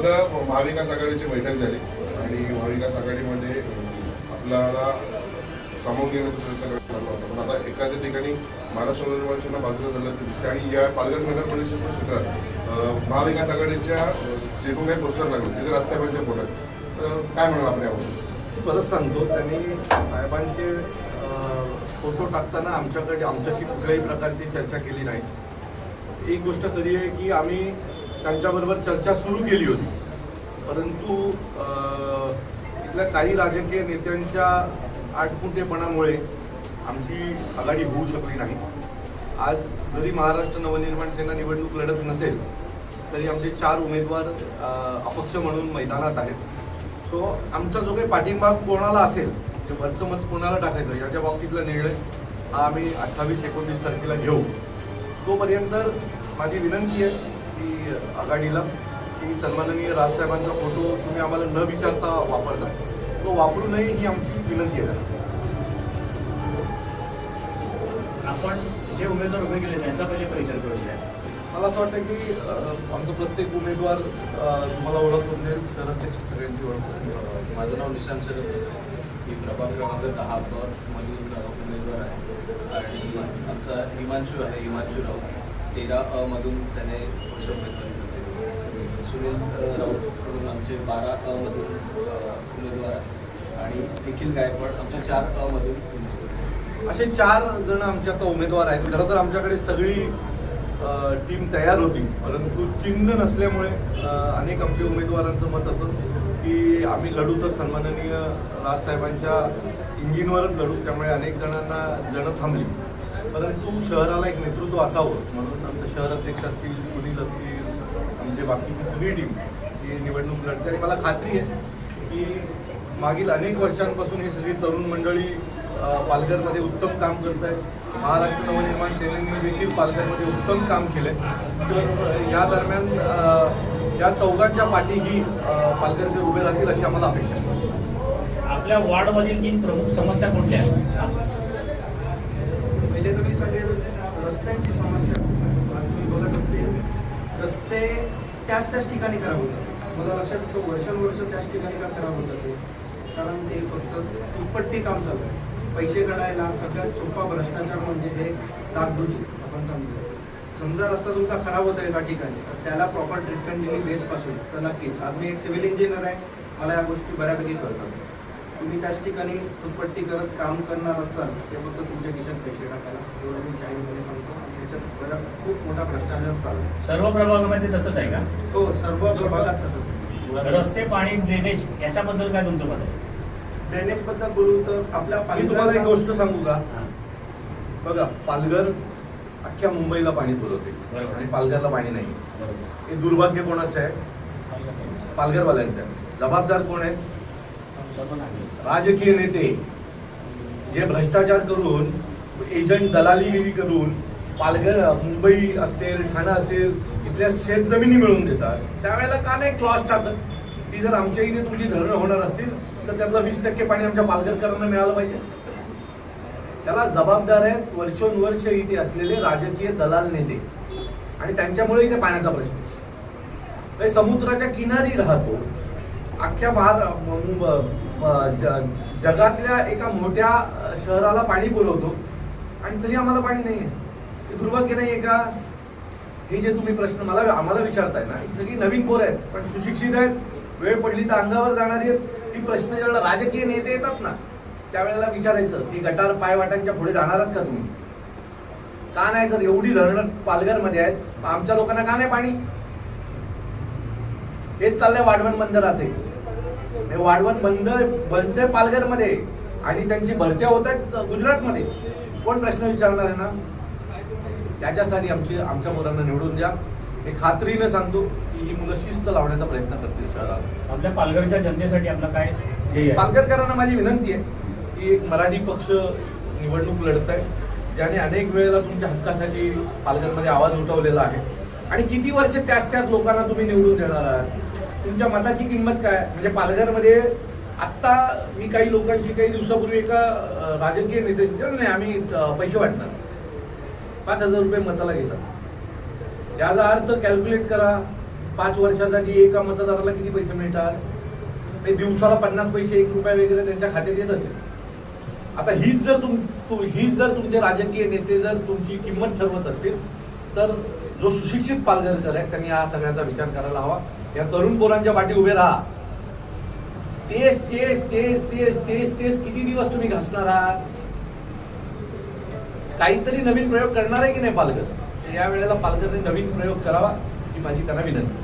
बघा, महाविकास आघाडीची बैठक झाली आणि महाविकास आघाडीमध्ये आपल्याला सामावून घेण्याचा प्रयत्न करण्यात होता, पण आता एखाद्या ठिकाणी महाराष्ट्र नवनिर्माण सेना बाजूला झाल्याचं दिसते आणि या पालघर नगर परिषदेच्या क्षेत्रात महाविकास आघाडीच्या जे कोण काही पोस्टर लागले तिथे राजसाहेबांच्या फोटो काय म्हणाल आपण यावर? परत सांगतो, त्यांनी साहेबांचे फोटो टाकताना आमच्याशी कुठल्याही प्रकारची चर्चा केली नाही. एक गोष्ट खरी आहे की आम्ही त्यांच्याबरोबर चर्चा सुरू केली होती, परंतु इथल्या काही राजकीय नेत्यांच्या आटपुटेपणामुळे आमची आघाडी होऊ शकली नाही. आज जरी महाराष्ट्र नवनिर्माण सेना निवडणूक लढत नसेल तरी आमचे 4 उमेदवार अपक्ष म्हणून मैदानात आहेत. सो आमचा जो काही पाठिंबा कोणाला असेल, जे वरचं मत कोणाला टाकायचं याच्या बाबतीतला निर्णय हा आम्ही 28-29 तारखेला घेऊ. तोपर्यंत माझी विनंती आहे की आघाडीला की सन्माननीय राजसाहेबांचा फोटो तुम्ही आम्हाला न विचारता वापरता, तो वापरू नये ही आमची विनंती आहे. आपण जे उमेदवार उभे केले त्यांचा पहिले परिचय करून द्या. मला असं वाटतं की आमचा प्रत्येक उमेदवार तुम्हाला ओळख करून देईल. शरद सगळ्यांची ओळख. माझं नाव निशांत शरद, मी प्रभाग क्रमांक 10 मधून उमेदवार आहे आणि आमचा हिमांशू आहे, हिमांशू राऊत 13 मधून त्याने पक्ष उमेदवारी करते. सुनील राऊत म्हणून आमचे 12 मधून उमेदवार आहे आणि निखिल गायकवाड आमच्या 4 मधून. असे 4 जण आमच्या आता उमेदवार आहेत. खरं तर आमच्याकडे सगळी टीम तयार होती, परंतु चिन्ह नसल्यामुळे अनेक आमच्या उमेदवारांचं मत होतं की आम्ही लढू तर सन्माननीय राजसाहेबांच्या इंजिनवरच लढू. त्यामुळे अनेक जण थांबली, परंतु शहराला एक नेतृत्व असावं म्हणून आमचे शहर अध्यक्ष असतील, सुनील असतील, आमची बाकीची सगळी टीम ही निवडणूक लढते. आणि मला खात्री आहे की मागील अनेक वर्षांपासून ही सगळी तरुण मंडळी पालघरमध्ये उत्तम काम करत आहे. महाराष्ट्र नवनिर्माण सेनेने देखील पालघरमध्ये उत्तम काम केलं आहे. तर या दरम्यान या चौघांच्या पाठीही पालघरकर उभे राहतील अशी आम्हाला अपेक्षा आहे. आपल्या वॉर्डमधील 3 प्रमुख समस्या कोणत्या आहेत? पहिले तर मी सांगेल रस्त्यांची समस्या. तुम्ही बघत असते रस्ते त्याच ठिकाणी खराब होतात. मला लक्षात येतं वर्षानुवर्ष त्याच ठिकाणी का खराब होतात ते कारण ते फक्त दुप्पट्टी काम चालू आहे. पैसे काढायला सगळ्यात सोपा भ्रष्टाचार म्हणजे हे डागडुजी. आपण समजू समजा रस्ता तुमचा खराब होत आहे एका ठिकाणी तर त्याला प्रॉपर ट्रीटमेंट दिली बेसपासून तर नक्कीच. आज मी एक सिव्हिल इंजिनियर आहे, मला या गोष्टी बऱ्यापैकी कळतात. तुम्ही त्याच ठिकाणी दुप्पट्टी करत काम करणार असताल ते फक्त तुमच्या खिशात पैसे टाकायला एवढं मी जाहीरपणे सांगतो. आणि त्याच्यात खूप मोठा भ्रष्टाचार चालू आहे. सर्व प्रभागामध्ये तसंच आहे का? हो, सर्व प्रभागात तसंच. रस्ते, पाणी, ड्रेनेज याच्याबद्दल काय तुमचं मत आहे? ड्रेनेज बद्दल बोलू तर आपल्या मी तुम्हाला एक गोष्ट सांगू का? बघा, पालघर अख्ख्या मुंबईला पाणी पुरवते आणि पालघरला पाणी नाही. हे दुर्भाग्य कोणाचं आहे? पालघरवाल्यांचं आहे. जबाबदार कोण आहेत? राजकीय नेते जे भ्रष्टाचार करून एजंट दलालीगिरी करून पालघर, मुंबई असेल, ठाणा असेल इथल्या शेतजमिनी मिळवून देतात. त्यावेळेला का नाही क्लॉज टाकत की जर आमच्या इथे तुमची धरणं होणार असतील तर त्यातलं 20% पाणी आमच्या पालघरकरांना मिळालं पाहिजे. त्याला जबाबदार आहेत वर्षोनवर्ष इथे असलेले राजकीय दलाल नेते आणि त्यांच्यामुळे इथे पाण्याचा प्रश्न. समुद्राच्या किनारी राहतो, अख्ख्या जगातल्या एका मोठ्या शहराला पाणी पुरवतो आणि तरी आम्हाला पाणी नाही आहे. हे दुर्भाग्य नाही आहे का? हे जे तुम्ही प्रश्न आम्हाला विचारताय ना, ही सगळी नवीन पोरं आहेत पण सुशिक्षित आहेत, वेळ पडली तर अंगावर जाणारी आहेत. ही प्रश्न ज्यावेळेला राजकीय नेते येतात ना त्यावेळेला विचारायचं की गटार पायवाटांच्या पुढे जाणार आहात का तुम्ही? का नाही? जर एवढी धरणं पालघरमध्ये आहेत आमच्या लोकांना का नाही पाणी? हेच चाललंय, वाढवण बंद राहते. हे वाढवण बंद पालघरमध्ये आणि त्यांची भरत्या होत आहेत गुजरातमध्ये. कोण प्रश्न विचारणार आहे ना? त्याच्यासाठी आमच्या मुलांना निवडून द्या. हे खात्रीने सांगतो की ही मुलं शिस्त लावण्याचा प्रयत्न करतील शहराला. आपल्या पालघरच्या जनतेसाठी आपला काय ध्येय आहे? पालघरकरांना माझी विनंती आहे की एक मराठी पक्ष निवडणूक लढत आहे ज्याने अनेक वेळेला तुमच्या हक्कासाठी पालघरमध्ये आवाज उठवलेला आहे आणि किती वर्ष त्याच लोकांना तुम्ही निवडून देणार आहात? तुमच्या मताची किंमत काय? म्हणजे पालघरमध्ये आत्ता मी काही लोकांशी काही दिवसापूर्वी एका राजकीय नेत्याशी नाही आम्ही पैसे वाटणार 5,000 रुपये मताला घेतात. याचा अर्थ कॅल्क्युलेट करा 5 वर्षासाठी एका मतदाराला किती पैसे मिळतात? ते दिवसाला 50 पैसे 1 रुपया वगैरे त्यांच्या खात्यात येत असेल. आता हीच जर तुमचे राजकीय नेते जर तुमची किंमत ठरवत असतील तर जो सुशिक्षित पालघरकर आहे त्यांनी हा सगळ्याचा विचार करायला हवा. या तरुण पोरांच्या पाठी उभे राहा. तेच किती दिवस तुम्ही घासणार आहात? काहीतरी नवीन प्रयोग करणार आहे की नाही पालघर? या वेळेला पालघरने नवीन प्रयोग करावा ही माझी त्यांना विनंती.